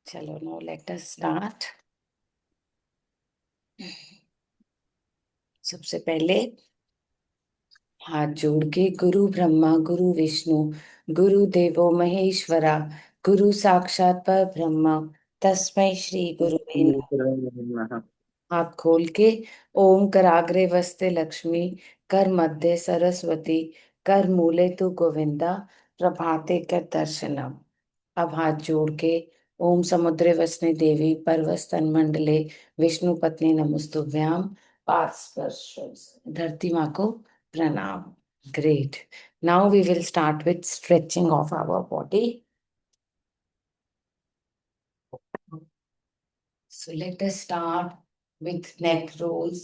चलो no late us start. सबसे पहले हाथ जोड़ के गुरु ब्रह्मा गुरु विष्णु गुरु देवो महेश्वरा गुरु साक्षात पर ब्रह्मा तस्मै श्री गुरुवे नमः। हाथ खोल के ओम कराग्रे वस्ते लक्ष्मी कर मध्य सरस्वती कर मूले तु गोविंदा प्रभाते कर दर्शनम। अब हाथ जोड़ के ओम समुद्रे वसने देवी पर्वस्तन मंडले विष्णु पत्नी नमस्तुभ्याम पाद स्पर्श धरती माँ को प्रणाम। Great. Now we will start with stretching of our body. So let us start with neck rolls,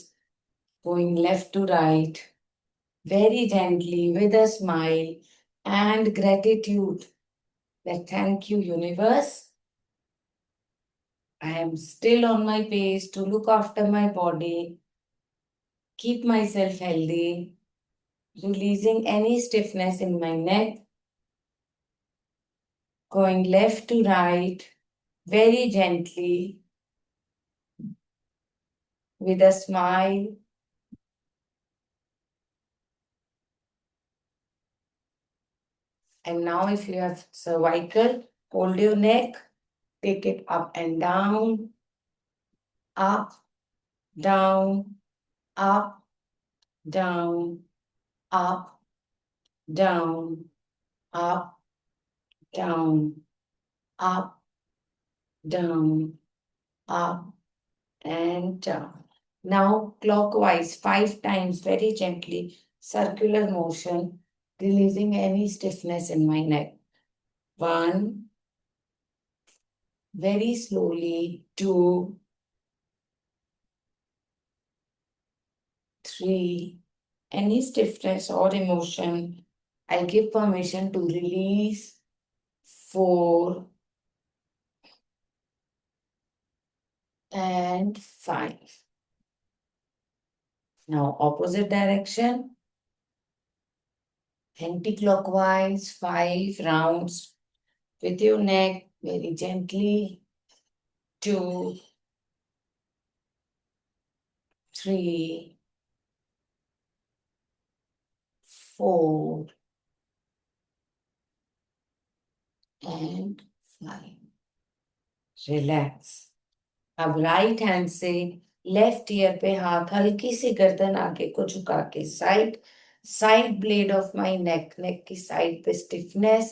going left to right, very gently with a smile and gratitude that thank you, universe. I am still on my pace to look after my body, keep myself healthy, releasing any stiffness in my neck, going left to right, very gently with a smile. And now, if you have cervical, hold your neck, take it up and down, up, down, up, down, up, down, up, down, up, down, up, and down. Now, clockwise, 5 times, very gently, circular motion, releasing any stiffness in my neck. 1, very slowly, 2, 3, any stiffness or emotion, I give permission to release. 4 and 5. Now, opposite direction, anti-clockwise, 5 rounds with your neck very gently. 2, 3, 4 and 5. Relax. अब right hand से left ear पे हाथ हल्की सी गर्दन आगे को झुका के side blade of my neck, neck की साइड पे stiffness,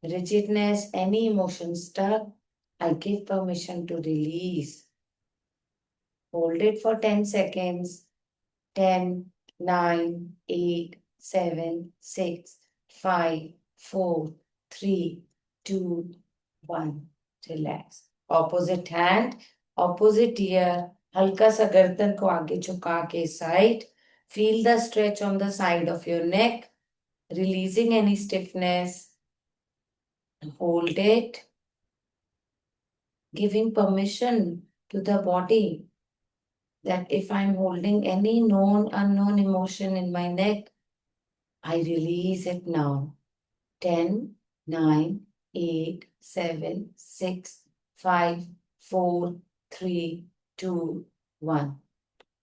rigidity, any emotion stuck, I give permission to release. Hold it for 10 seconds. 10, 9, 8, 7, 6, 5, 4, 3, 2, 1. Relax. Opposite hand, opposite ear. हल्का सा गर्दन को आगे झुका के side. Feel the stretch on the side of your neck, releasing any stiffness. Hold it, giving permission to the body that if I'm holding any known, unknown emotion in my neck, I release it now. 10, 9, 8, 7, 6, 5, 4, 3, 2, 1.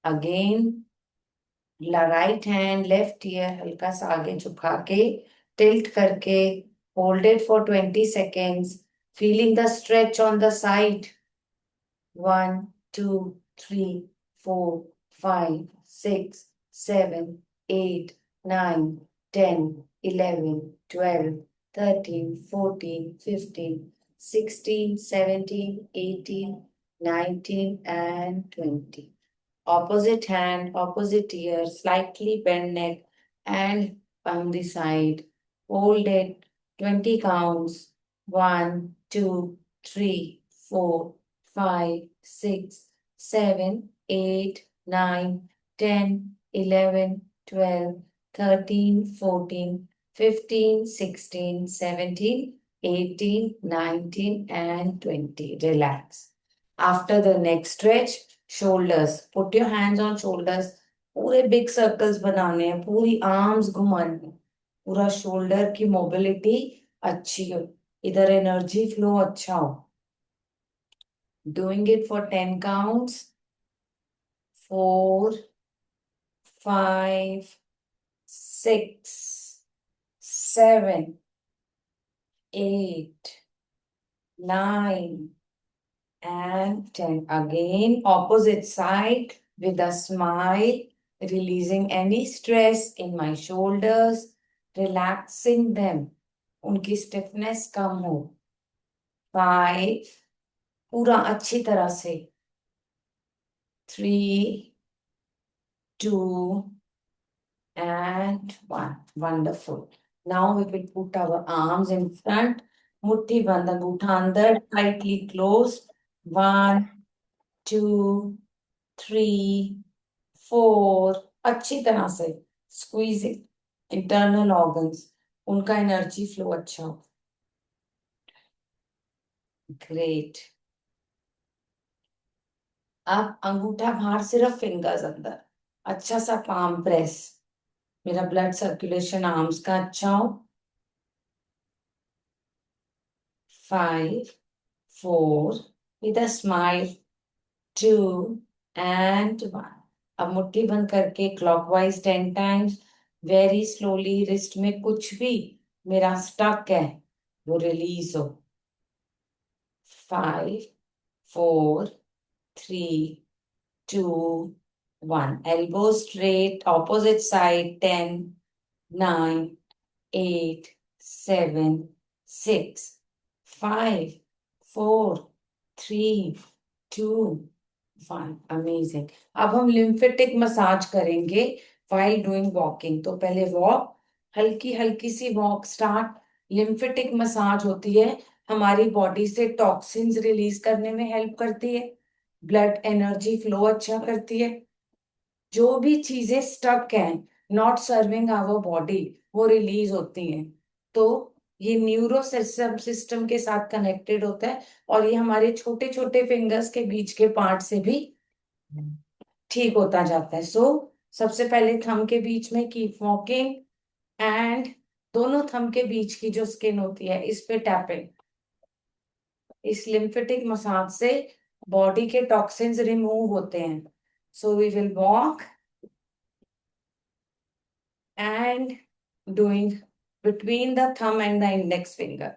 Again, right hand, left ear, हल्का सा आगे झुका के, tilt करके, hold it for 20 seconds, feeling the stretch on the side. 1, 2, 3, 4, 5, 6, 7, 8, 9, 10, 11, 12, 13, 14, 15, 16, 17, 18, 19, and 20. Opposite hand, opposite ear, slightly bend neck and on the side. Hold it 20 counts. 1, 2, 3, 4, 5, 6, 7, 8, 9, 10, 11, 12, 13, 14, 15, 16, 17, 18, 19, and 20. Relax. After the neck stretch, shoulders. Put your hands on shoulders. पूरे big circles बनाने हैं, पूरी arms घुमानी है, पूरा shoulder की mobility अच्छी हो, इधर एनर्जी फ्लो अच्छा हो. Doing it for 10 counts. 4, 5, 6, 7, 8, 9, and 10. Again, opposite side with a smile, releasing any stress in my shoulders, relaxing them. उनकी स्टिफनेस कम हो. 5, पूरा अच्छी तरह से. 3, 2, and 1. Wonderful. Now we will put our arms in front. मुट्ठी बंद, अंगूठा अंदर, tightly closed. 1, 2, 3, 4. अच्छी तरह से squeezing internal organs. उनका एनर्जी फ्लो अच्छा हो. ग्रेट. अब अंगूठा बाहर, सिर्फ फिंगर्स अंदर. अच्छा सा पाम प्रेस. मेरा ब्लड सर्कुलेशन आर्म्स का अच्छा हो. 5, 4, with a smile. 2 and 1. अब मुट्ठी बंद करके clockwise 10 times. Very slowly. Wrist में कुछ भी मेरा स्टक है वो रिलीज हो. 5, 4, 3, 2, 1. Elbow straight, opposite side. 10, 9, 8, 7, 6, 5, 4, 3, 2, 1. Amazing. अब हम लिम्फेटिक मसाज करेंगे while doing walking. तो पहले वॉक, हल्की हल्की सी वॉक स्टार्ट. लिम्फेटिक मसाज होती है, हमारी बॉडी से टॉक्सिन्स रिलीज करने में हेल्प करती है, ब्लड एनर्जी फ्लो अच्छा करती है. जो भी चीजें स्टक हैं, नॉट सर्विंग आवर बॉडी, वो रिलीज होती हैं. तो ये न्यूरो सिस्टम के साथ कनेक्टेड होता है, और ये हमारे छोटे छोटे फिंगर्स के बीच के पार्ट से भी ठीक होता जाता है. सो सबसे पहले थंब के बीच में कीप वॉकिंग, एंड दोनों थंब के बीच की जो स्किन होती है इस पे टैपिंग. इस लिम्फेटिक मसाज से बॉडी के टॉक्सिन्स रिमूव होते हैं. So we will walk and doing between the thumb and the index finger.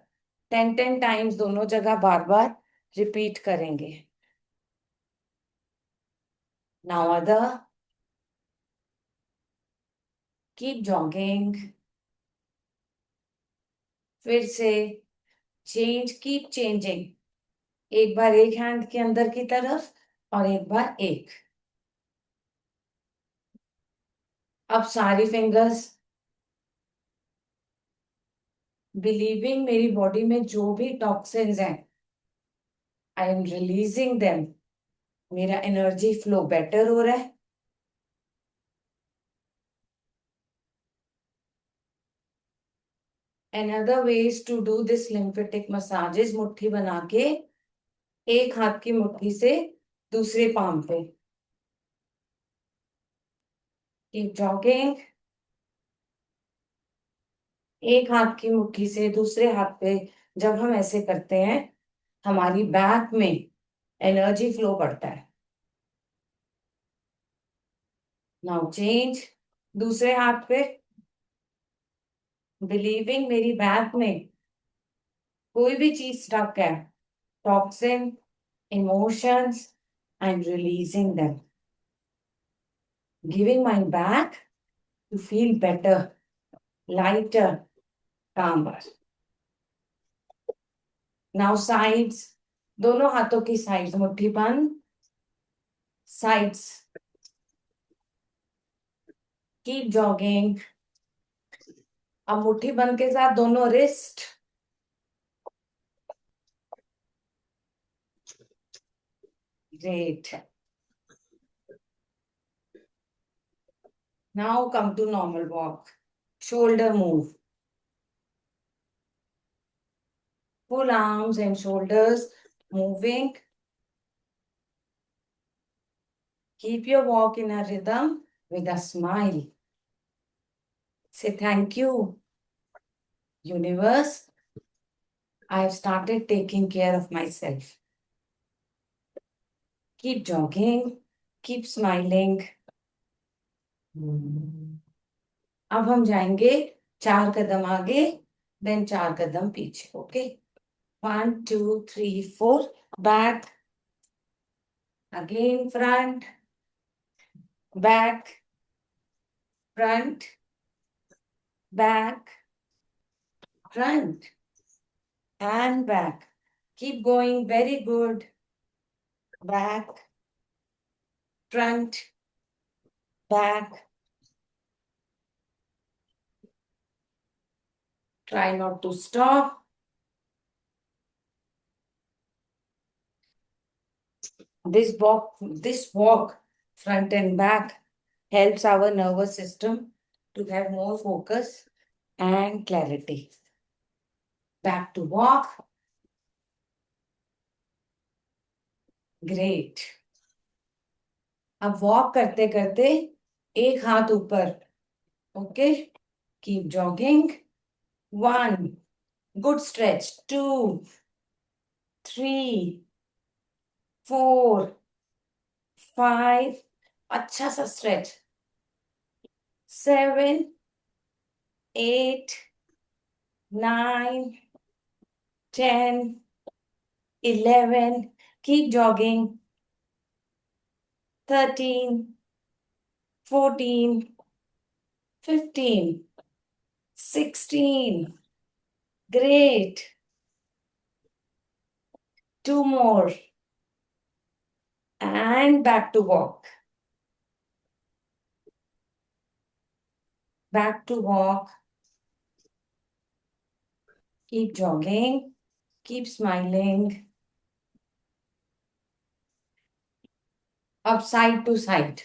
10 times दोनों जगह बार बार रिपीट करेंगे. Now other. Keep jogging. फिर से चेंज, कीप चेंजिंग. एक बार एक हैंड के अंदर की तरफ और एक बार एक. अब सारी फिंगर्स, बिलीविंग मेरी बॉडी में जो भी टॉक्सिन्स हैं, आई एम रिलीजिंग देम. मेरा एनर्जी फ्लो बेटर हो रहा है. Another ways to do this lymphatic massage is मुट्ठी बना के एक हाथ की मुट्ठी से दूसरे पाम पे. Keep jogging. एक हाथ की मुट्ठी से दूसरे हाथ पे जब हम ऐसे करते हैं, हमारी बैक में एनर्जी फ्लो बढ़ता है. Now change. दूसरे हाथ पे, बिलीविंग मेरी बैक में कोई भी चीज स्टक है, toxin, emotions, I am releasing them, giving my back to feel better, lighter, calmer. Now sides. दोनों हाथों की साइड्स मुट्ठी बंद. साइड्स. Keep jogging. अब मुट्ठी बंद के साथ दोनों wrist. Great. Now come to normal walk. Shoulder move. Full arms and shoulders moving. Keep your walk in a rhythm with a smile. Say thank you, universe. I have started taking care of myself. keep jogging, keep smiling. अब हम जाएंगे 4 कदम आगे, then 4 कदम पीछे. Okay, 1 2 3 4. Back, again front, back, front, back, front, and back. Keep going. Very good. Back, front, back. Try not to stop. This walk, front and back, helps our nervous system to have more focus and clarity. Back to walk. Great. अब walk करते करते एक हाथ ऊपर. Okay, keep jogging. 1, good stretch. 2 3 4 5, अच्छा सा stretch. 7 8 9 10 11. Keep jogging. 13 14 15 16. Great. 2 more. And back to walk. Back to walk. Keep jogging. Keep smiling. Up side to side.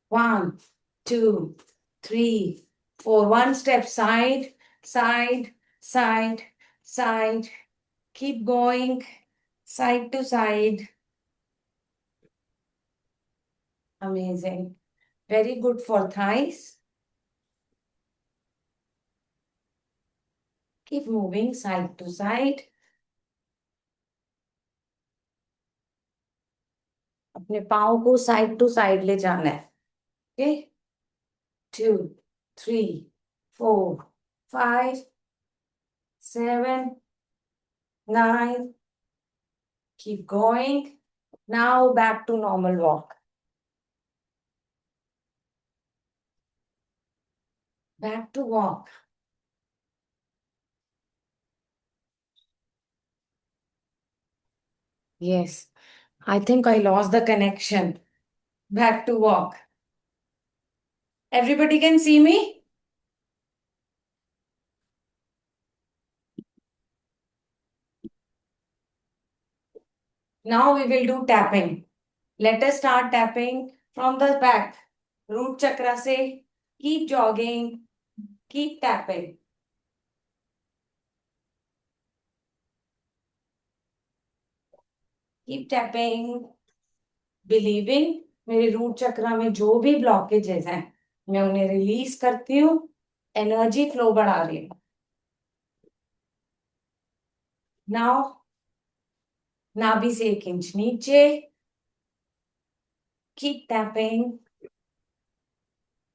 1 2 3 4. One step side, side, side, side. Keep going. Side to side. Amazing. Very good for thighs. Keep moving side to side. अपने पाँव को side to side ले जाना है. Okay, 2 3 4 5 7 9. Keep going. Now back to normal walk. Back to walk. Yes, I think I lost the connection. Back to walk. Everybody can see me? Now we will do tapping. Let us start tapping from the back. Root chakra se. Keep jogging. Keep tapping. Keep tapping. Believing मेरे root चक्रा में जो भी blockages हैं मैं उन्हें release करती हूँ. Energy flow बढ़ा रही हूँ. नाउ नाभि से 1 इंच नीचे. Keep tapping.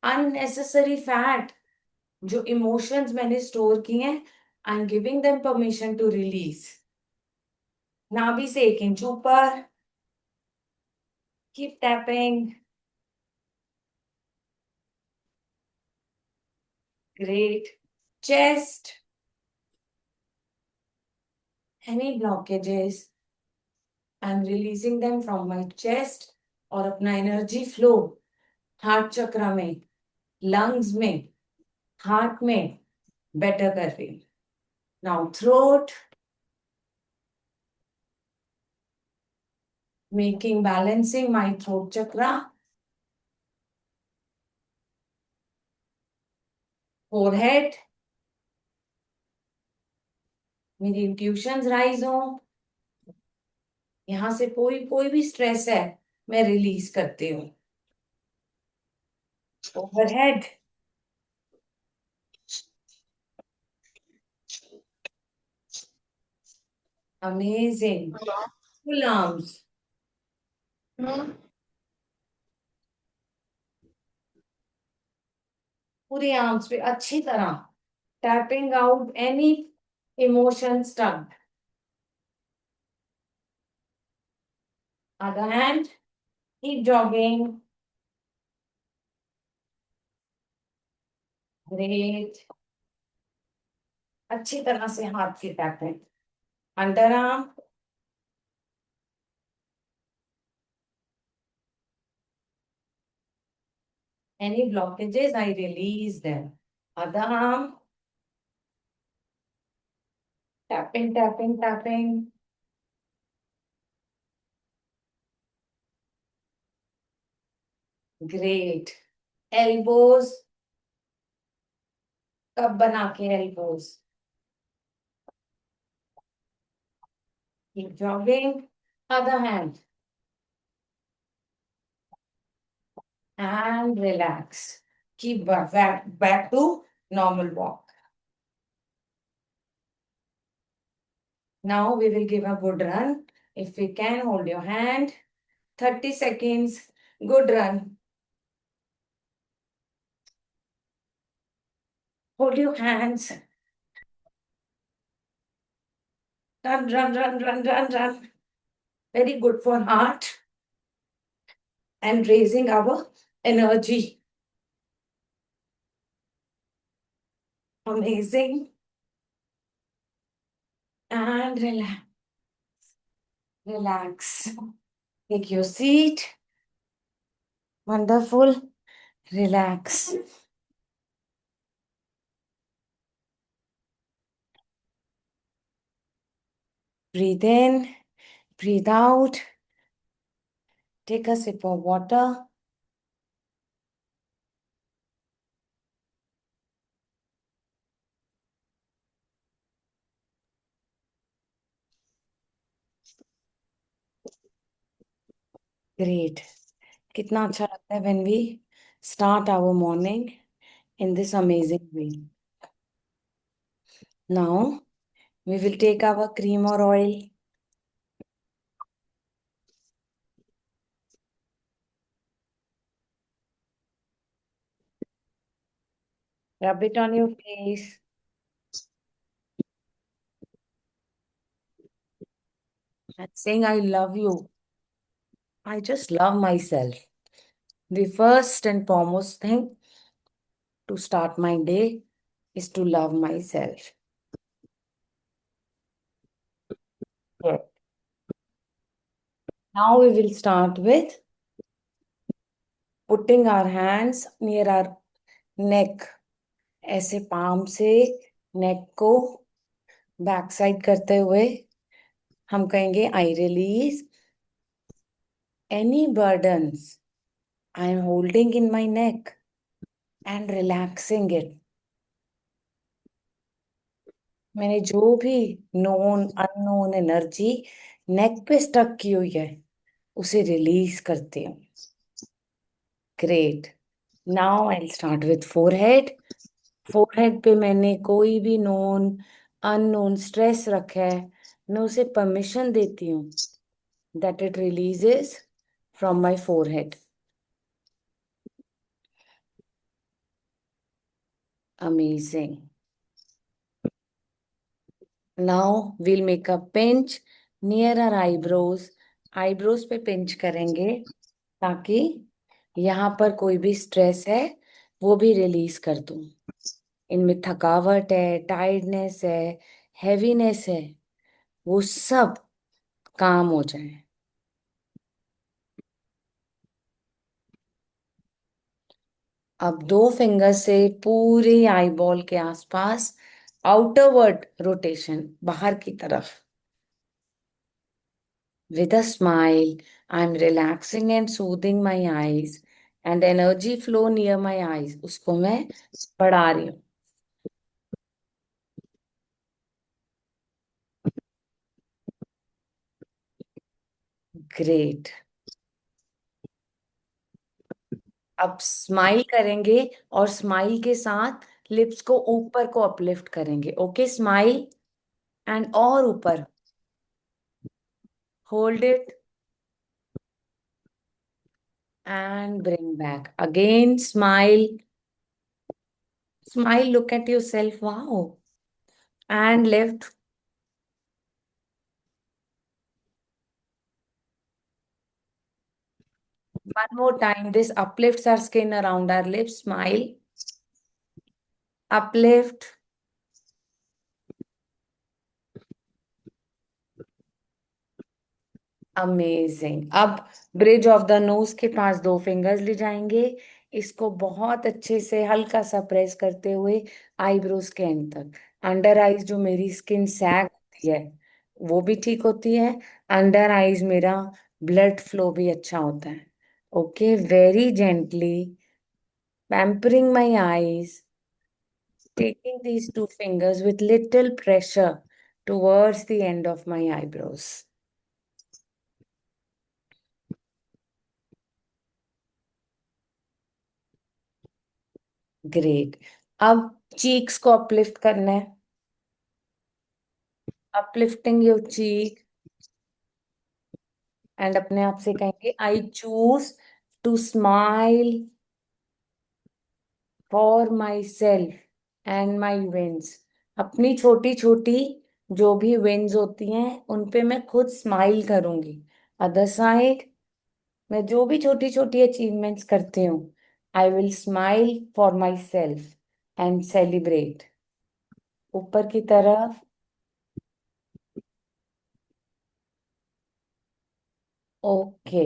अननेसेसरी फैट, जो इमोशंस मैंने स्टोर किए हैं, I am giving them permission to release. नाभि से 1 इंच ऊपर. Keep tapping. Great. Chest, any blockages, I am releasing them from my chest. और अपना एनर्जी फ्लो हार्ट चक्र में, लंग्स में, हार्ट में बेटर कर रही हूँ. Now throat, making balancing my throat chakra. Forehead, मेरी इंट्यूशंस राइज हो. यहां से कोई कोई भी स्ट्रेस है मैं रिलीज करती हूँ. Overhead, amazing. फुल आर्म्स, पूरे आर्म्स पे अच्छी तरह tapping out any emotion stuck. Other hand, keep jogging. Great. अच्छी तरह से हाथ की tapping. Under arm. Any blockages, I release them. Other arm. Tapping, tapping, tapping. Great. Elbows. Cup बना के elbows. Keep jogging. Other hand. And relax. Keep back to normal walk. Now we will give a good run. If we can, hold your hand. 30 seconds. Good run. Hold your hands. Run, run, run, run, run, run. Very good for heart and raising our energy. Amazing. And relax. Relax. Take your seat. Wonderful. Relax. Breathe in. Breathe out. Take a sip of water. Great. कितना अच्छा लगता है when we start our morning in this amazing way. Now we will take our cream or oil. Rub it on your face. And saying, I love you. I just love myself. The first and foremost thing to start my day is to love myself. Yeah. Now we will start with putting our hands near our neck. ऐसे palm से नेक को back side करते हुए हम कहेंगे I release any burdens I am holding in my neck and relaxing it. मैंने जो भी नोन अननोन एनर्जी नेक पे स्टक की हुई है उसे रिलीज करती हूँ. Great. Now I start with forehead. Forehead पे मैंने कोई भी नोन अननोन स्ट्रेस रखा है, मैं उसे परमिशन देती हूँ that it releases from my forehead. Amazing. Now we'll make a pinch near our eyebrows. Eyebrows पे पिंच करेंगे ताकि यहाँ पर कोई भी स्ट्रेस है वो भी रिलीज कर दूं. इनमें थकावट है, टायर्डनेस है, हैवीनेस है, वो सब काम हो जाए. अब दो फिंगर से पूरे आईबॉल के आसपास आउटरवर्ड रोटेशन, बाहर की तरफ. With a smile I am relaxing and soothing my eyes and energy flow near my eyes, उसको मैं बढ़ा रही हूँ. ग्रेट. अब स्माइल करेंगे और स्माइल के साथ लिप्स को ऊपर को अपलिफ्ट करेंगे. ओके, स्माइल एंड और ऊपर. hold it and bring back. Again, smile. Smile, look at yourself. Wow. And lift. One more time. This uplifts our skin around our lips. Smile. Uplift. Amazing. अब bridge of the knows के पास दो fingers ले जाएंगे. इसको बहुत अच्छे से हल्का सा प्रेस करते हुए आईब्रोज के एंड तक. अंडर आईज जो मेरी स्किन सैग होती है वो भी ठीक होती है. अंडर आईज मेरा ब्लड फ्लो भी अच्छा होता है. Okay, very gently pampering my eyes, taking these two fingers with little pressure towards the end of my eyebrows. Great. अब चीक्स को अपलिफ्ट करना है. अपलिफ्टिंग योर चीक एंड अपने आप से कहेंगे I choose to smile for myself and myself. अपनी छोटी छोटी जो भी विंस होती हैं उन पे मैं खुद स्माइल करूंगी. अदर साइड, मैं जो भी छोटी छोटी अचीवमेंट्स करती हूँ I will smile for myself and celebrate. ऊपर की तरफ. ओके.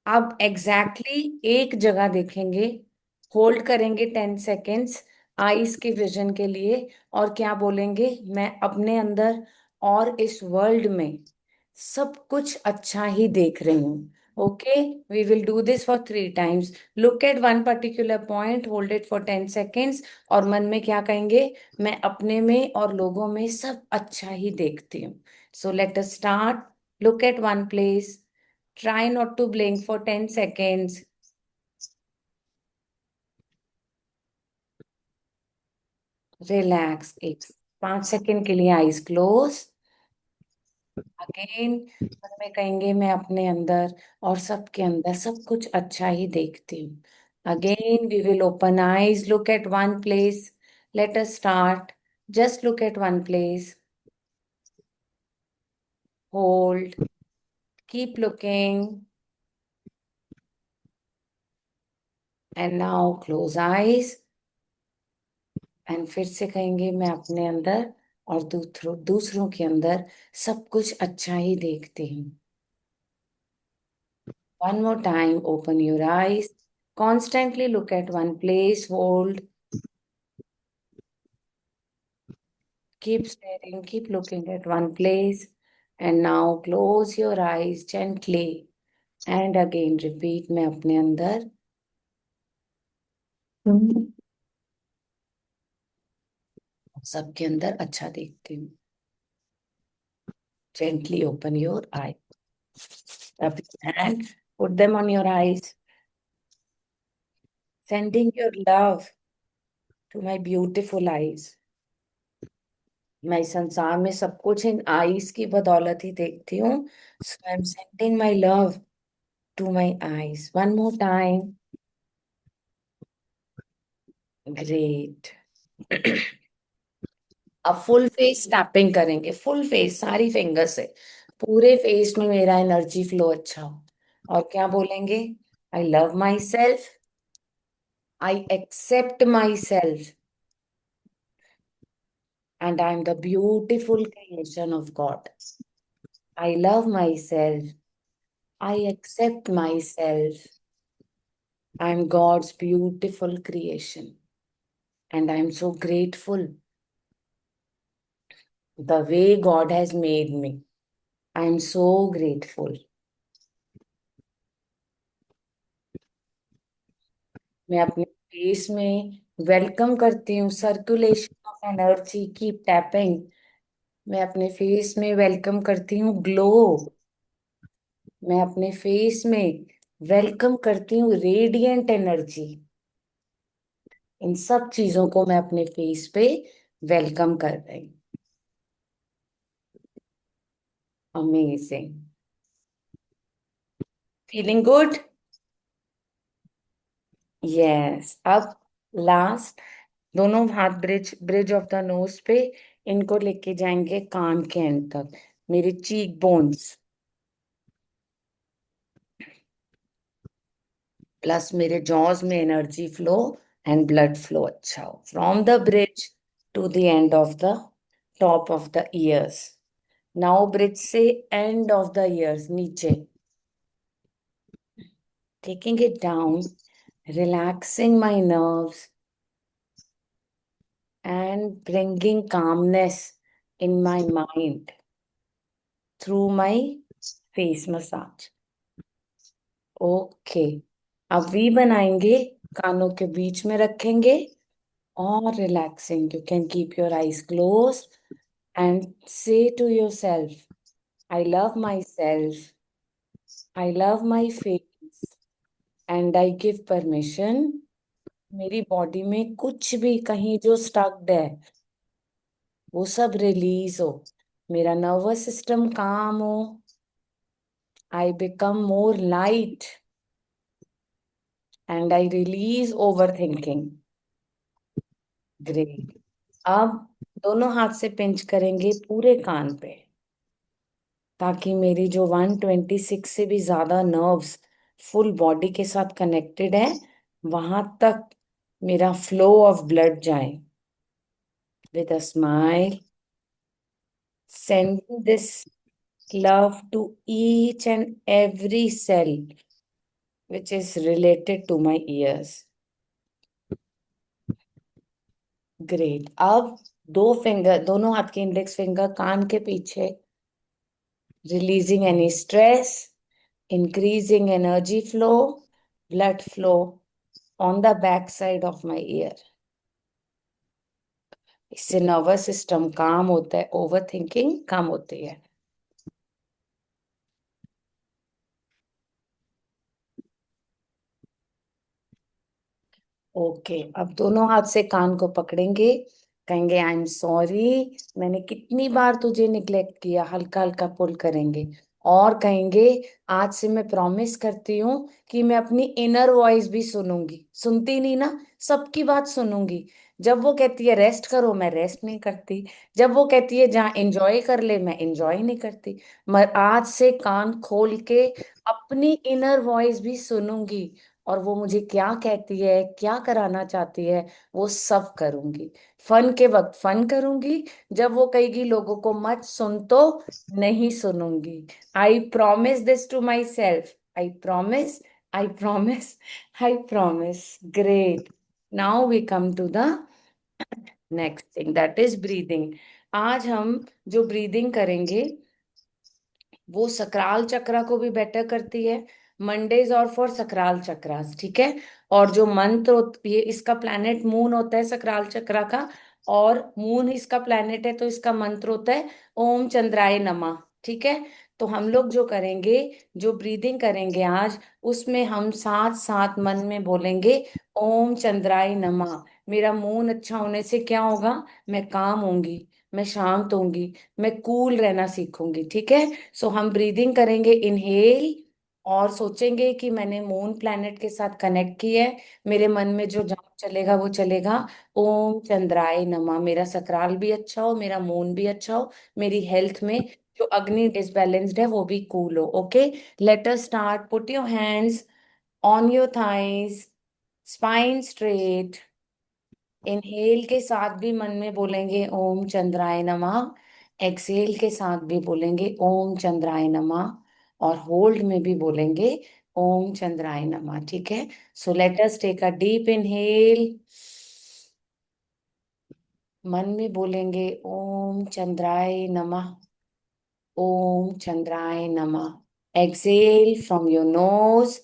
अब एग्जैक्टली एक जगह देखेंगे. होल्ड करेंगे 10 सेकेंड्स आईज के विजन के लिए. और क्या बोलेंगे, मैं अपने अंदर और इस वर्ल्ड में सब कुछ अच्छा ही देख रही हूँ. Okay, we will do this for 3 times. Look at one particular point, hold it for 10 seconds और मन में क्या कहेंगे, मैं अपने में और लोगों में सब अच्छा ही देखती हूँ. सो let us start. Look at one place. Try not to blink for 10 seconds. Relax. एक 5 सेकेंड के लिए आईज क्लोज. अगेन मन में कहेंगे मैं अपने अंदर और सबके अंदर सब कुछ अच्छा ही देखती हूँ. Again we will open eyes. Look at one place. Let us start. Just look at one place. Hold. Keep looking. And now close eyes. And फिर से कहेंगे मैं अपने अंदर और दूसरों दूसरों के अंदर सब कुछ अच्छा ही देखती हूँ. One more time. Open your eyes. Constantly look at one place. Hold. Keep staring. Keep looking at one place. And now close your eyes gently. And again repeat. मैं अपने अंदर सबके अंदर अच्छा देखती हूँ. Gently open your eye. Rub your hand. Put them on your eyes. Sending your love to my beautiful eyes. मैं इस संसार में सब कुछ इन आईज की बदौलत ही देखती हूँ. So I am sending my love to my eyes. One more time. Great. अब फुल फेस टैपिंग करेंगे. फुल फेस, सारी फिंगर से पूरे फेस में मेरा एनर्जी फ्लो अच्छा हो. और क्या बोलेंगे, I love myself. I accept myself and I am the beautiful creation of God. I love myself. I accept myself. I am God's beautiful creation and I am so grateful the way God has made me. I am so grateful. मैं अपने face में welcome करती हूँ circulation of energy. Keep tapping. मैं अपने face में welcome करती हूँ ग्लो. मैं अपने फेस में वेलकम करती हूँ रेडिएंट एनर्जी. इन सब चीजों को मैं अपने फेस पे वेलकम कर रही हूँ. अमेजिंग. Feeling good. यस. अब लास्ट. दोनों हाथ bridge bridge of the nose पे. इनको लेके जाएंगे कान के एंड तक. मेरे चीक बोन्स प्लस मेरे जॉज में energy flow and blood flow अच्छा हो from the bridge to the end of the top of the ears. Now bridge से एंड ऑफ द ईयर्स नीचे. Taking it down. Relaxing my nerves and bringing calmness in my mind through my face massage. Okay. अब we बनाएंगे. कानों के बीच में रखेंगे और relaxing. You can keep your eyes close and say to yourself, I love myself, I love my face and I give permission. मेरी body में कुछ भी कहीं जो स्टक्ड है वो सब रिलीज हो. मेरा नर्वस सिस्टम काम हो. I become more light and I release overthinking. Great. अब दोनों हाथ से पिंच करेंगे पूरे कान पे ताकि मेरी जो 126 से भी ज्यादा नर्व्स फुल बॉडी के साथ कनेक्टेड है वहां तक मेरा फ्लो ऑफ ब्लड जाए. With a smile sending this love to each and every cell which is related to my ears. Great. अब दो फिंगर, दोनों हाथ के इंडेक्स फिंगर कान के पीछे. Releasing any stress, increasing energy flow, blood flow on the back side of my year. इससे nervous system काम होता है, ओवर थिंकिंग कम होती है. ओके. अब दोनों हाथ से कान को पकड़ेंगे. कहेंगे आई एम सॉरी. मैंने कितनी बार तुझे निग्लेक्ट किया. हल्का हल्का पुल करेंगे. और कहेंगे आज से मैं प्रॉमिस करती हूँ कि मैं अपनी इनर वॉइस भी सुनूंगी. सुनती नहीं ना, सबकी बात सुनूंगी. जब वो कहती है रेस्ट करो मैं रेस्ट नहीं करती. जब वो कहती है जहाँ एंजॉय कर ले मैं एंजॉय नहीं करती. मैं आज से कान खोल के अपनी इनर वॉइस भी सुनूंगी. और वो मुझे क्या कहती है, क्या कराना चाहती है, वो सब करूंगी. फन के वक्त फन करूंगी. जब वो कहेगी लोगों को मत सुन तो नहीं सुनूंगी. I promise this to myself. I promise. I promise. I promise. Great. Now we come to the next thing that is breathing. आज हम जो ब्रीदिंग करेंगे वो सकराल चक्रा को भी बेटर करती है. मंडेज और फॉर सकराल चक्रास. ठीक है. और जो मंत्र ये इसका प्लैनेट मून होता है सकराल चक्रा का. और मून इसका प्लैनेट है तो इसका मंत्र होता है ओम चंद्राय नमः. ठीक है. तो हम लोग जो करेंगे, जो ब्रीदिंग करेंगे आज, उसमें हम साथ साथ मन में बोलेंगे ओम चंद्राय नमः. मेरा मून अच्छा होने से क्या होगा, मैं काम होंगी, मैं शांत होंगी, मैं कूल रहना सीखूंगी. ठीक है. सो हम ब्रीदिंग करेंगे. इनहेल. और सोचेंगे कि मैंने मून प्लैनेट के साथ कनेक्ट किया है. मेरे मन में जो जहाँ चलेगा वो चलेगा. ओम चंद्राय नमः. मेरा सकराल भी अच्छा हो, मेरा मून भी अच्छा हो, मेरी हेल्थ में जो अग्नि डिसबैलेंस्ड है वो भी कूल हो. Okay. Late us start. Put your hands on your thighs. Spine straight. Inhale के साथ भी मन में बोलेंगे ओम चंद्राय नमः. एक्सहेल के साथ भी बोलेंगे ओम चंद्राय नमः. और होल्ड में भी बोलेंगे ओम चंद्राय नमः. ठीक है. So let us take a deep inhale. मन में बोलेंगे ओम चंद्राय नमः. ओम चंद्राय नमः. Exhale from your nose.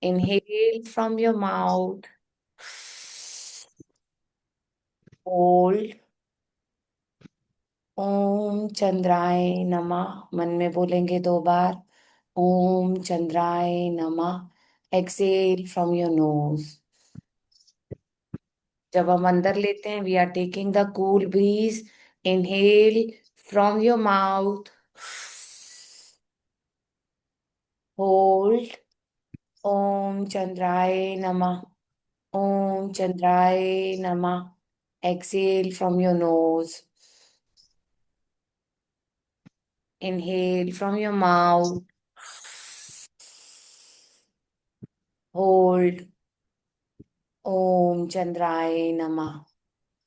Inhale from your mouth. Hold. ओम चंद्राय नमः. मन में बोलेंगे दो बार ओम चंद्राय नमः. Exhale from your nose. जब हम अंदर लेते हैं we are taking the cool breeze. Inhale from your mouth. Hold. Om Chandraya Namah. Om Chandraya Namah. Exhale from your nose. Inhale from your mouth. Hold. Om Chandraya Namah.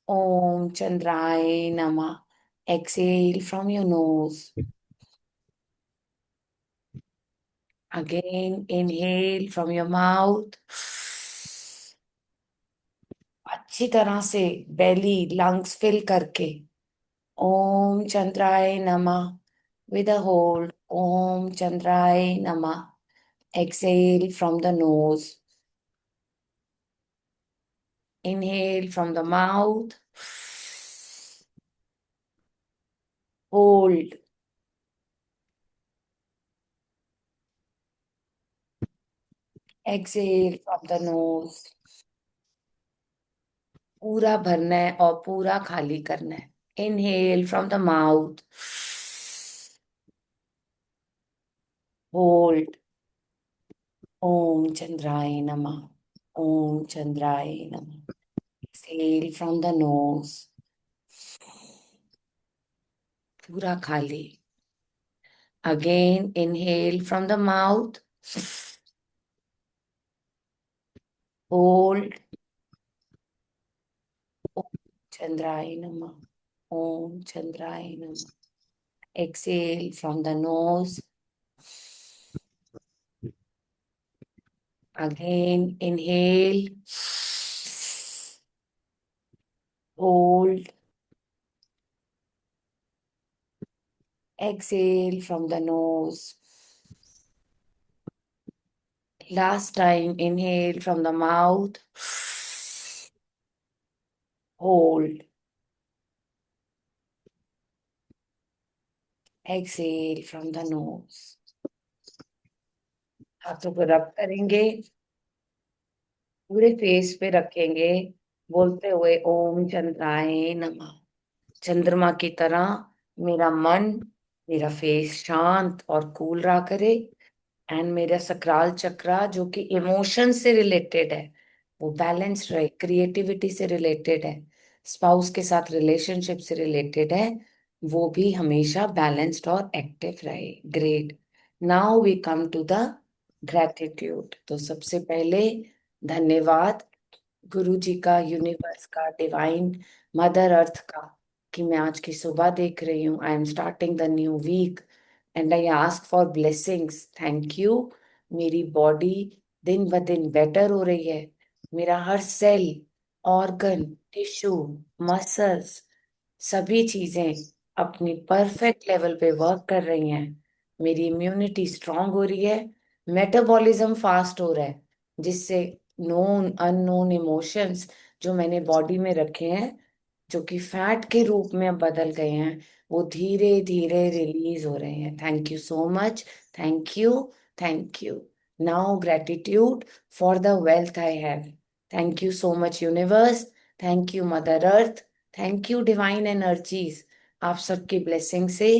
Om Chandraya Namah. Exhale from your nose. Again, inhale from your mouth. अच्छी तरह से बेली lungs fill करके ओम चंद्राय नमः with a hold. Om Chandraya Namah. Exhale from the nose. Inhale from the mouth. Hold. Exhale from the nose. पूरा भरना है और पूरा खाली करना है. Inhale from the mouth. Hold. Om Chandraya Namah. Om Chandraya Namah. Exhale from the nose. पूरा खाली. Again, inhale from the mouth. Hold. Om Chandraya Namah. Om Chandraya Namah. Exhale from the nose. Again, inhale. Hold. Exhale from the nose. Last time, inhale from the mouth. Hold. Exhale from the nose. हाथों को रब करेंगे, पूरे face पे रखेंगे, बोलते हुए ओम चंद्राय नमः. चंद्रमा की तरह मेरा मन, मेरा फेस शांत और कूल रहा करे. एंड मेरा सकराल चक्रा जो कि इमोशन से रिलेटेड है वो बैलेंस रहे, क्रिएटिविटी से रिलेटेड है, स्पाउस के साथ रिलेशनशिप से रिलेटेड है, वो भी हमेशा बैलेंस्ड और एक्टिव रहे. Great. Now we come to the gratitude. तो सबसे पहले धन्यवाद गुरु जी का, यूनिवर्स का, डिवाइन मदर अर्थ का, कि मैं आज की सुबह देख रही हूँ. I am starting the new week and I ask for blessings. Thank you. मेरी बॉडी दिन ब दिन बेटर हो रही है. मेरा हर सेल, ऑर्गन, टिश्यू, मसल्स, सभी चीजें अपनी परफेक्ट लेवल पे वर्क कर रही हैं. मेरी इम्यूनिटी स्ट्रांग हो रही है. मेटाबॉलिज्म फास्ट हो रहा है, जिससे नोन अननोन इमोशंस जो मैंने बॉडी में रखे हैं, जो कि फैट के रूप में अब बदल गए हैं, वो धीरे धीरे रिलीज हो रहे हैं. Thank you so much. Thank you. Thank you. Now gratitude for the wealth I have. Thank you so much universe. Thank you mother earth. Thank you divine energies. आप सबकी ब्लेसिंग से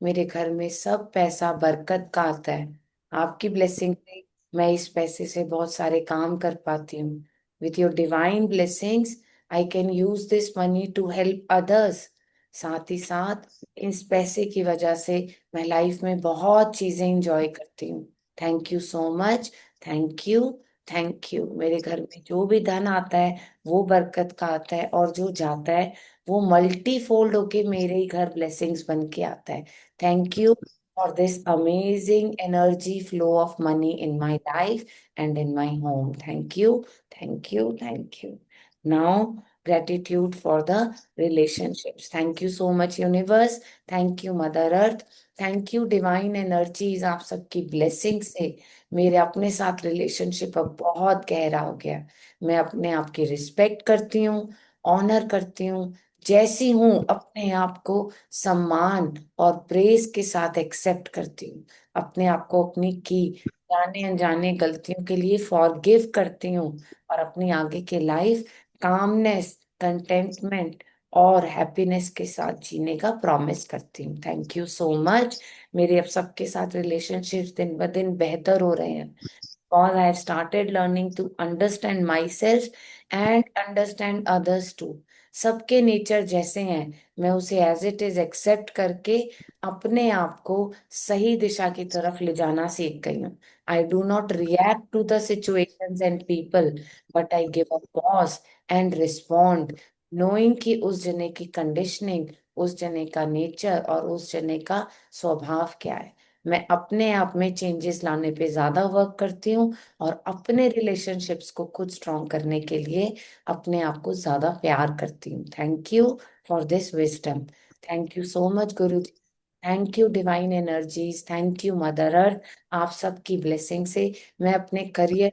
मेरे घर में सब पैसा बरकत का आता है. आपकी ब्लेसिंग से मैं इस पैसे से बहुत सारे काम कर पाती हूँ. With your divine blessings I can use this money to help others. साथ ही साथ इस पैसे की वजह से मैं लाइफ में बहुत चीजें इंजॉय करती हूँ. Thank you so much. Thank you. Thank you. मेरे घर में जो भी धन आता है वो बरकत का आता है, और जो जाता है वो मल्टी फोल्ड होके मेरे ही घर ब्लेसिंग्स बन के आता है. Thank you for this amazing energy flow of money in my life and in my home. Thank you. Thank you. Thank you. Now gratitude for the relationships. Thank you so much universe. Thank you mother earth. Thank you divine energies. आप सबकी blessing से मेरे अपने साथ relationship अब बहुत गहरा हो गया. मैं अपने आप की रिस्पेक्ट करती हूँ, ऑनर करती हूँ जैसी हूँ, अपने आप को सम्मान और प्रेज के साथ एक्सेप्ट करती हूँ. अपने आप को अपनी की जाने अनजाने गलतियों के लिए फॉरगिव करती हूँ, और अपनी आगे की लाइफ कामनेस, कंटेंटमेंट और हैप्पीनेस के साथ जीने का प्रॉमिस करती हूँ। Thank you so much. मेरे अब सबके साथ रिलेशनशिप्स दिन ब दिन बेहतर हो रहे हैं, because I have started learning to understand myself and understand others too. सबके नेचर जैसे हैं, मैं उसे एज इट इज एक्सेप्ट करके अपने आप को सही दिशा की तरफ ले जाना सीख गई हूँ। I do not react to the situations and people, but I give a pause and respond, knowing कि उस जने की कंडीशनिंग, उस जने का नेचर और उस जने का स्वभाव क्या है। मैं अपने आप में चेंजेस लाने पे ज्यादा वर्क करती हूँ, और अपने रिलेशनशिप्स को खुद स्ट्रॉन्ग करने के लिए अपने आप को ज्यादा प्यार करती हूँ। Thank you for this wisdom. Thank you so much guru ji. Thank you divine energies, thank you mother earth. आप सबकी ब्लेसिंग से मैं अपने करियर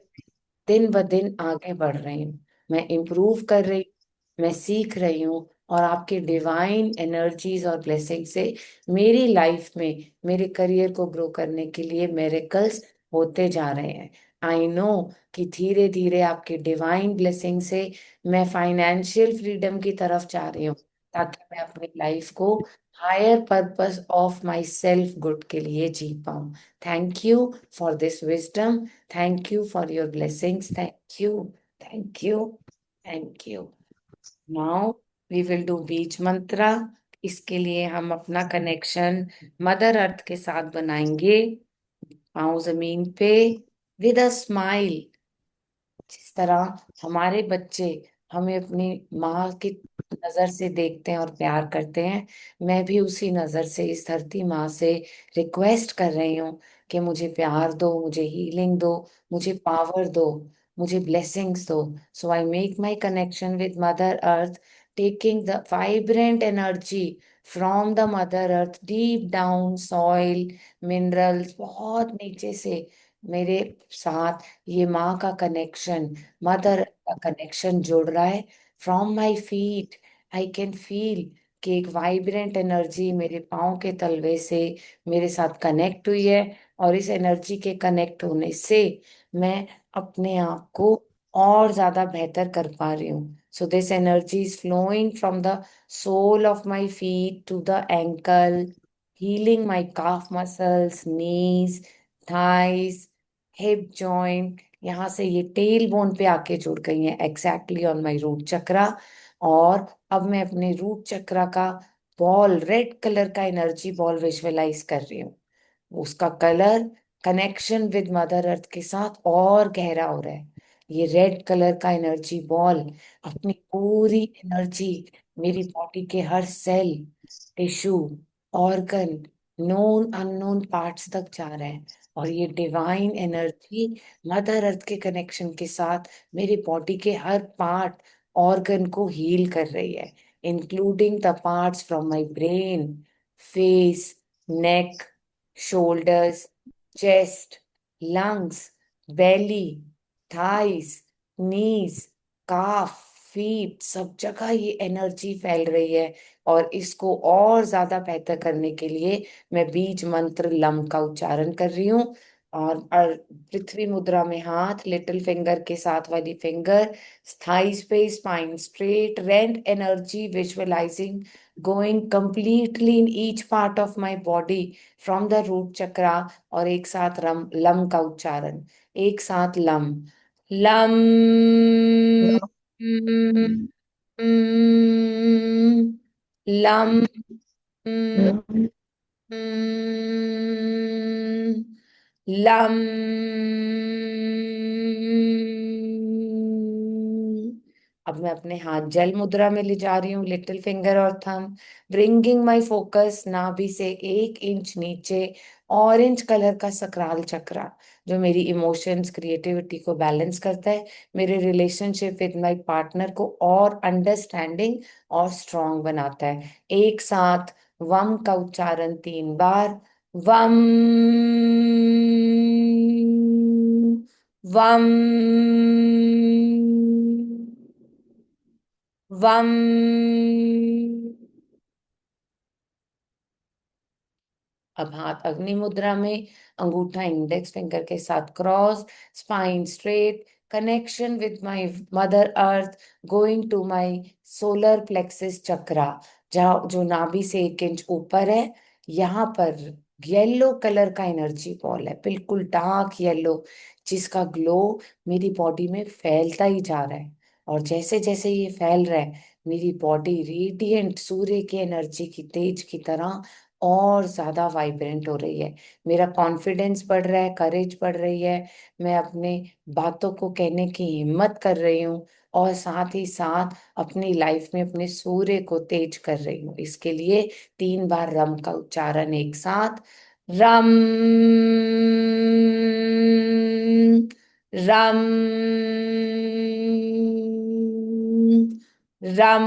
दिन ब दिन आगे बढ़ रही हूँ, मैं इम्प्रूव कर रही हूँ, मैं सीख रही हूँ, और आपके डिवाइन एनर्जीज और ब्लेसिंग से मेरी लाइफ में मेरे करियर को ग्रो करने के लिए मिरेकल्स होते जा रहे हैं। आई नो कि धीरे धीरे आपके डिवाइन ब्लेसिंग से मैं फाइनेंशियल फ्रीडम की तरफ जा रही हूँ, ताकि मैं अपनी लाइफ को higher purpose of myself good के लिए जी पाऊँ। Thank you for this wisdom. Thank you for your blessings. Thank you. Thank you. Thank you. Now we will do बीज मंत्रा। इसके लिए हम अपना कनेक्शन मदर अर्थ के साथ बनाएंगे, पाँव जमीन पे, विद अ स्माइल। जिस तरह हमारे बच्चे हमें अपनी माँ की नजर से देखते हैं और प्यार करते हैं, मैं भी उसी नजर से इस धरती माँ से रिक्वेस्ट कर रही हूँ कि मुझे प्यार दो, मुझे हीलिंग दो, मुझे पावर दो, मुझे ब्लेसिंग्स दो। So I make my connection with mother earth, taking the vibrant energy from the mother earth deep down soil, minerals बहुत नीचे से मेरे साथ ये माँ का कनेक्शन, मदर का कनेक्शन जुड़ रहा है। From my feet I can feel कि एक वाइब्रेंट एनर्जी मेरे पाँव के तलवे से मेरे साथ कनेक्ट हुई है, और इस एनर्जी के कनेक्ट होने से मैं अपने आप को और ज्यादा बेहतर कर पा रही हूँ। So this energy is flowing from the sole of my feet to the ankle, healing my calf muscles, knees, thighs, hip joint, यहाँ से ये टेल बोन पे आके जुड़ गई हैं exactly on my root chakra. और अब मैं अपने रूट चक्रा का बॉल, रेड कलर का एनर्जी बॉल विजुअलाइज कर रही हूँ। उसका colour connection with mother earth के साथ और गहरा हो रहा है। ये रेड कलर का एनर्जी बॉल अपनी पूरी एनर्जी मेरी बॉडी के हर cell, tissue, organ, known unknown parts तक जा रहा है। और ये डिवाइन एनर्जी मदर अर्थ के कनेक्शन के साथ मेरी बॉडी के हर पार्ट, ऑर्गन को हील कर रही है, including the parts from my brain, face, neck, shoulders, chest, lungs, belly, thighs, knees, calf, feet, सब जगह ये एनर्जी फैल रही है। और इसको और ज्यादा बेहतर करने के लिए मैं बीज मंत्र लम का उच्चारण कर रही हूँ। और पृथ्वी मुद्रा में हाथ, लिटिल फिंगर के साथ वाली फिंगर, थाइस पे, spine straight, red energy visualising going completely in each part of my body from the root chakra. और एक साथ लम का उच्चारण, एक साथ लम, लम, लम, लम। अब मैं अपने हाथ जल मुद्रा में ले जा रही हूँ, लिटिल फिंगर और थंब, ब्रिंगिंग माय फोकस नाभि से 1 इंच नीचे, ऑरेंज कलर का सकराल चक्रा, जो मेरी इमोशंस, क्रिएटिविटी को बैलेंस करता है, मेरे रिलेशनशिप विद माय पार्टनर को और अंडरस्टैंडिंग और स्ट्रॉन्ग बनाता है। एक साथ वम का उच्चारण 3 बार, वम, वम, वम। अब हाथ अग्नि मुद्रा में, अंगूठा इंडेक्स फिंगर के साथ cross, spine straight, connection with my mother earth, going to my solar plexus chakra, जहाँ जो नाभि से 1 इंच ऊपर है, यहाँ पर येलो कलर का एनर्जी बॉल है, बिल्कुल डार्क येलो, जिसका ग्लो मेरी बॉडी में फैलता ही जा रहा है। और जैसे जैसे ये फैल रहा है, मेरी बॉडी रेडिएंट सूर्य की एनर्जी की तेज की तरह और ज्यादा वाइब्रेंट हो रही है। मेरा कॉन्फिडेंस बढ़ रहा है, करेज बढ़ रही है, मैं अपने बातों को कहने की हिम्मत कर रही हूँ, और साथ ही साथ अपनी लाइफ में अपने सूर्य को तेज कर रही हूँ। इसके लिए 3 बार रम का उच्चारण एक साथ। रम, रम, रम।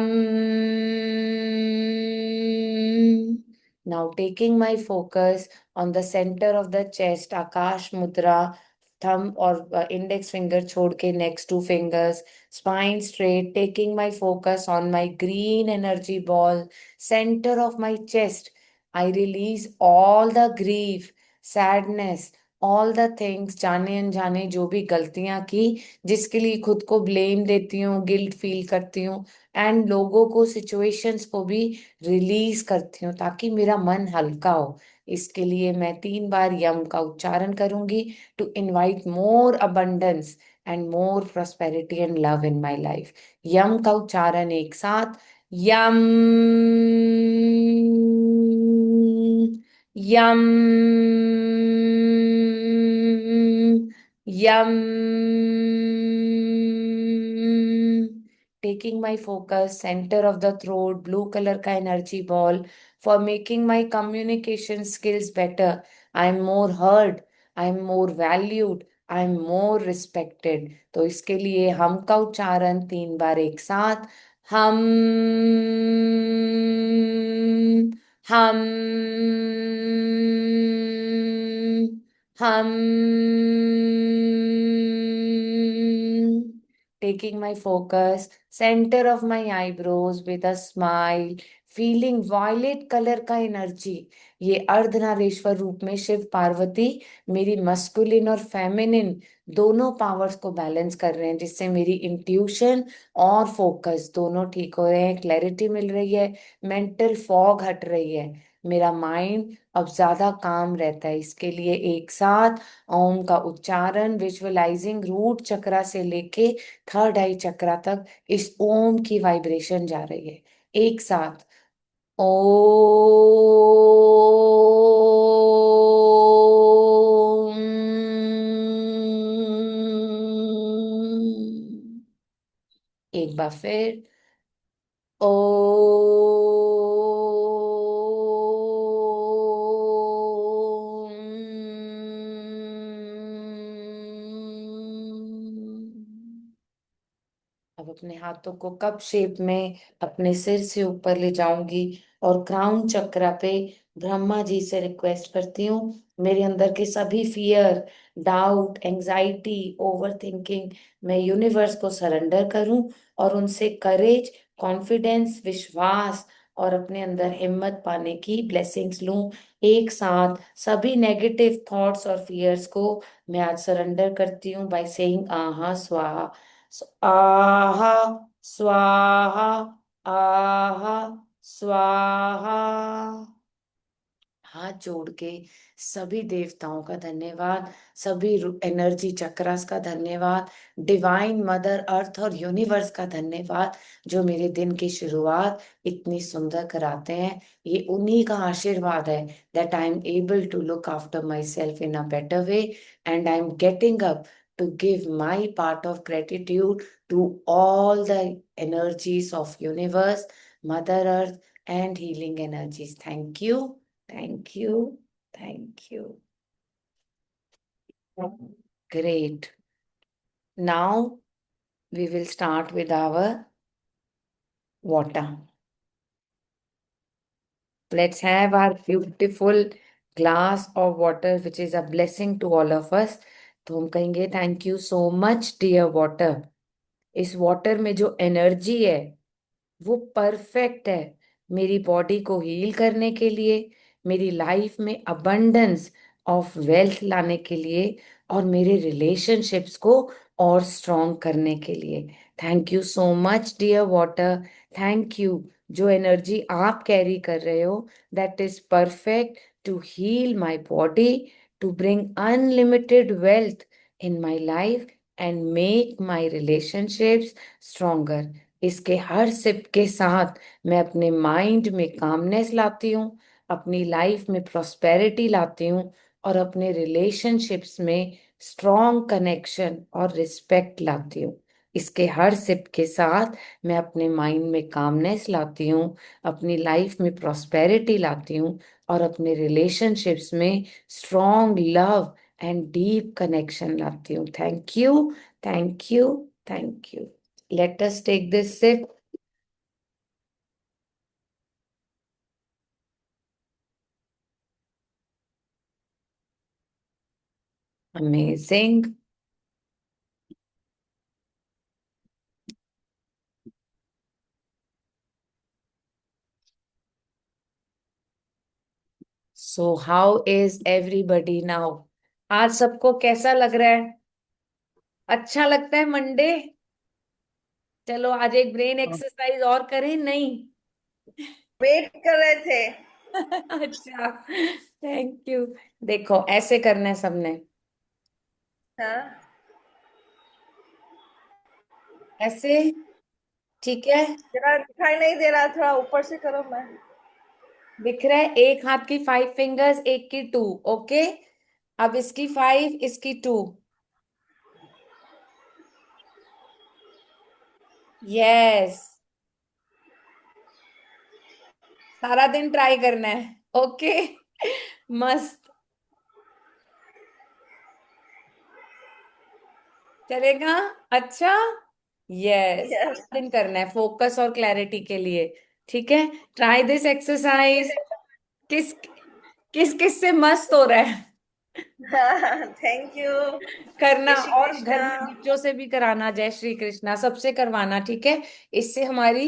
Now taking my focus on the center of the chest, Akash Mudra, thumb or index finger chhod ke next 2 fingers, spine straight, taking my focus on my green energy ball, center of my chest. I release all the grief, sadness, all the things, जाने अनजाने जो भी गलतियां की, जिसके लिए खुद को ब्लेम देती हूँ, गिल्ट फील करती हूँ, एंड लोगों को, सिचुएशंस को भी रिलीज करती हूँ, ताकि मेरा मन हल्का हो। इसके लिए मैं 3 बार यम का उच्चारण करूंगी, to invite more abundance and more prosperity and love in my life. Yam का उच्चारण एक साथ। यम, यम, यम। Taking my focus, center of the throat, blue color का energy ball, for making my communication skills better. I'm more heard, I'm more valued, I'm more respected. तो इसके लिए हम का उच्चारण 3 बार एक साथ। हम, हम, हम। Taking my focus, center of my eyebrows with a smile, feeling violet color का एनर्जी। ये अर्धनारीश्वर रूप में शिव पार्वती मेरी मस्कुलिन और फेमिनिन दोनों पावर्स को बैलेंस कर रहे हैं, जिससे मेरी इंट्यूशन और फोकस दोनों ठीक हो रहे हैं, क्लैरिटी मिल रही है, मेंटल फॉग हट रही है, मेरा माइंड अब ज्यादा काम रहता है। इसके लिए एक साथ ओम का उच्चारण, विजुअलाइजिंग रूट चक्रा से लेके थर्ड आई चक्रा तक इस ओम की वाइब्रेशन जा रही है। एक साथ ओम। एक बार फिर ओम। अब अपने हाथों को कप शेप में अपने सिर से ऊपर ले जाऊंगी, और क्राउन चक्रा पे ब्रह्मा जी से रिक्वेस्ट करती हूँ, मेरे अंदर के सभी fear, doubt, anxiety, over thinking, मैं यूनिवर्स को सरेंडर करूं, और उनसे करेज, कॉन्फिडेंस, विश्वास और अपने अंदर हिम्मत पाने की ब्लेसिंग्स लूं। एक साथ सभी नेगेटिव थॉट्स और फियर्स को मैं आज सरेंडर करती हूँ, बाय सेइंग आहा स्वाहा। आहा स्वाहा, आहा स्वाहा। हाथ जोड़ के सभी देवताओं का धन्यवाद, सभी एनर्जी चक्रास का धन्यवाद, डिवाइन मदर अर्थ और यूनिवर्स का धन्यवाद, जो मेरे दिन की शुरुआत इतनी सुंदर कराते हैं। ये उन्हीं का आशीर्वाद है, that I am able to look after myself in a better way, and I am getting up to give my part of gratitude to all the energies of universe, mother earth and healing energies. Thank you. Thank you. Thank you. Great. Now we will start with our water. Let's have our beautiful glass of water, which is a blessing to all of us. तो हम कहेंगे thank you so much dear water. इस water में जो energy है वो perfect है मेरी बॉडी को हील करने के लिए, मेरी लाइफ में अबंडेंस ऑफ वेल्थ लाने के लिए, और मेरे रिलेशनशिप्स को और स्ट्रॉन्ग करने के लिए। Thank you so much dear water. Thank you. जो एनर्जी आप कैरी कर रहे हो, that is perfect to heal my body, to bring unlimited wealth in my life and make my relationships stronger. इसके हर सिप के साथ मैं अपने माइंड में कामनेस लाती हूँ, अपनी लाइफ में प्रॉस्पेरिटी लाती हूँ, और अपने रिलेशनशिप्स में स्ट्रॉन्ग कनेक्शन और रिस्पेक्ट लाती हूँ। इसके हर सिप के साथ मैं अपने माइंड में कामनेस लाती हूँ, अपनी लाइफ में प्रॉस्पेरिटी लाती हूँ, और अपने रिलेशनशिप्स में strong love and deep connection लाती हूँ। Thank you, thank you, thank you. Let us take this sip. Amazing. So how is everybody now? आज सबको कैसा लग रहा है? अच्छा लगता है मंडे? चलो आज एक ब्रेन एक्सरसाइज और करें, नहीं? वेट कर रहे थे। अच्छा, थैंक यू। देखो ऐसे करना है सबने, हाँ, ऐसे। ठीक है? जरा दिखाई नहीं दे रहा, थोड़ा ऊपर से करो। मैं दिख रहा है? एक हाथ की 5 फिंगर्स, एक की 2। ओके, अब इसकी 5, इसकी 2। यस, सारा दिन ट्राई करना है। ओके, मस्त। चलेगा? अच्छा। Yes, yes. सारा दिन करना है, फोकस और क्लैरिटी के लिए। ठीक है, ट्राई दिस एक्सरसाइज। किस किस किस से मस्त हो रहा है? Thank you. करना, जय श्री और घर कृष्णा। में बच्चों से भी कराना, जय श्री कृष्णा, सबसे करवाना। ठीक है? इससे हमारी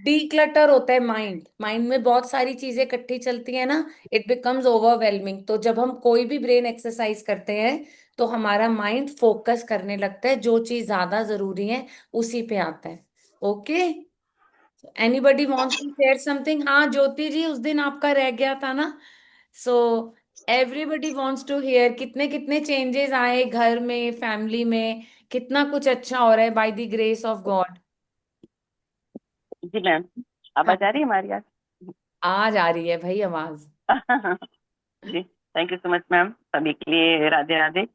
डीक्लटर होता है माइंड। माइंड में बहुत सारी चीजें इकट्ठी चलती है ना, इट बिकम्स ओवरवेलमिंग। तो जब हम कोई भी ब्रेन एक्सरसाइज करते हैं तो हमारा माइंड फोकस करने लगता है, जो चीज ज्यादा जरूरी है उसी पे आता है। Okay, anybody wants to share something? हाँ ज्योति जी, उस दिन आपका रह गया था ना। So everybody wants to hear, कितने कितने चेंजेस आए घर में, फैमिली में, कितना कुछ अच्छा हो रहा है by the grace of God. जी मैम, हाँ, आवाज आ रही है हमारी आज? आज आ रही है भाई आवाज। जी, thank you so much ma'am, सभी के लिए राधे राधे।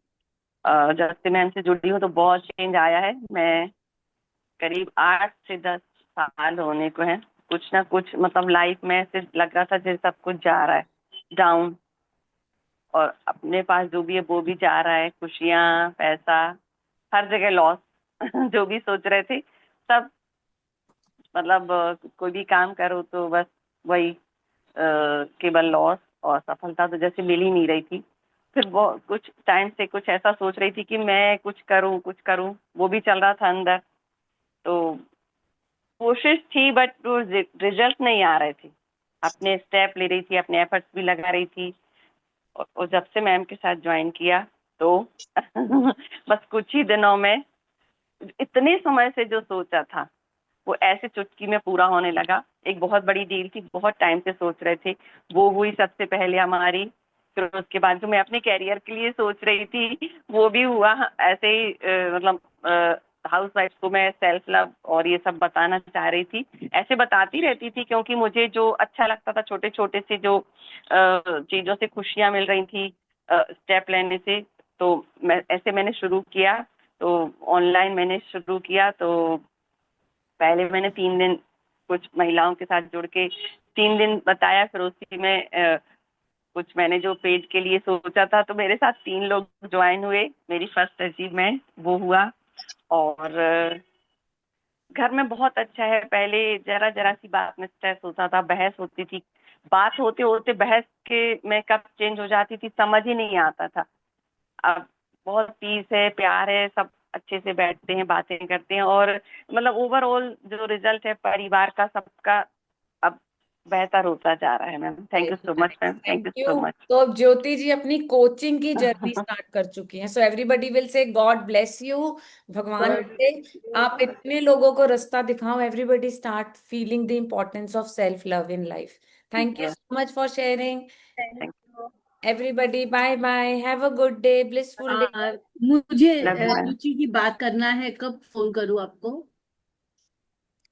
जब से मैम से जुड़ी हूँ तो बहुत चेंज आया है। मैं करीब 8 से 10 साल होने को है। कुछ ना कुछ मतलब लाइफ में ऐसे लग रहा था जैसे सब कुछ जा रहा है डाउन, और अपने पास जो भी है वो भी जा रहा है, खुशियाँ, पैसा, हर जगह लॉस। जो भी सोच रहे थे सब, मतलब कोई भी काम करो तो बस वही, केवल लॉस। और सफलता तो जैसे मिल ही नहीं रही थी। फिर वो कुछ टाइम से कुछ ऐसा सोच रही थी कि मैं कुछ करूं, कुछ करूं, वो भी चल रहा था अंदर। तो कोशिश थी बट वो रिजल्ट नहीं आ रहे थे। अपने स्टेप ले रही थी, अपने एफर्ट्स भी लगा रही थी। और जब से मैम के साथ ज्वाइन किया तो बस कुछ ही दिनों में इतने समय से जो सोचा था वो ऐसे चुटकी में पूरा होने लगा। एक बहुत बड़ी डील थी, बहुत टाइम से सोच रहे थे, वो हुई सबसे पहले हमारी। फिर उसके बाद जो मैं अपने कैरियर के लिए सोच रही थी वो भी हुआ। ऐसे ही मतलब हाउस वाइफ को मैं सेल्फ लव और ये सब बताना चाह रही थी। ऐसे बताती रहती थी क्योंकि मुझे जो अच्छा लगता था, छोटे छोटे से जो चीजों से खुशियां मिल रही थी स्टेप लेने से। तो मैंने शुरू किया। तो ऑनलाइन मैंने शुरू किया। तो पहले मैंने 3 दिन कुछ महिलाओं के साथ जुड़ के 3 दिन बताया। फिर उसी में कुछ मैंने जो पेज के लिए सोचा था, तो मेरे साथ 3 लोग ज्वाइन हुए। मेरी फर्स्ट अचीवमेंट वो हुआ। और घर में बहुत अच्छा है। पहले जरा जरा सी बात में स्ट्रेस होता था, बहस होती थी। बात होते होते बहस के में कब चेंज हो जाती थी समझ ही नहीं आता था। अब बहुत पीस है, प्यार है, सब अच्छे से बैठते हैं, बातें करते हैं। और मतलब ओवरऑल जो रिजल्ट है परिवार का सबका, अब बेहतर होता जा रहा है ma'am. Thank you so much ma'am, thank thank you you. So much. तो अब ज्योति जी अपनी कोचिंग की जर्नी स्टार्ट कर चुकी हैं। So everybody will say God bless you. भगवान God से bless आप you. इतने लोगों को रास्ता दिखाओ। Everybody start feeling the importance of self love in life. Thank you yes, so much for sharing. Thank thank you. Everybody bye bye, have a good day, blissful day. मुझे you, love you ma'am. Ruchi की बात करना है, कब phone करूँ आपको?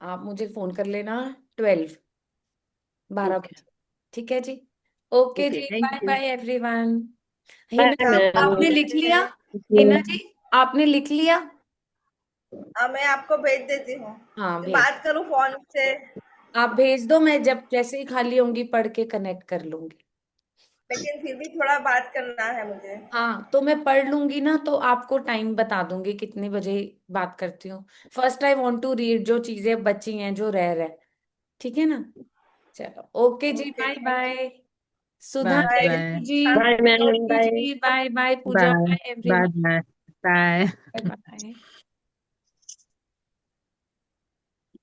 आप मुझे फोन कर लेना 12, 12 ओके। बजे। ठीक है जी। ओके ओके, जी, thank bye you. Bye everyone. Bye Hina, आप मैम। आपने लिख लिया? हिना जी, आपने लिख लिया? मैं आपको भेज देती हूँ। हाँ मैं भेज, बात करूँ फोन से, आप भेज दो, मैं जब जैसे ही खाली होंगी पढ़ के कनेक्ट कर लूंगी। लेकिन फिर भी थोड़ा बात करना है मुझे। हाँ तो मैं पढ़ लूंगी ना, तो आपको टाइम बता दूंगी कितने बजे बात करती हूँ। First I want to read जो चीजें बची हैं जो रह रहे। ठीक है ना? चलो ओके जी, okay, bye thank bye. You. Sudha, bye bye. Bye. जी, बाय मैम, ज्योति बाय। जी, bye bye, Puja, bye bye bye everyone, bye bye. Bye bye.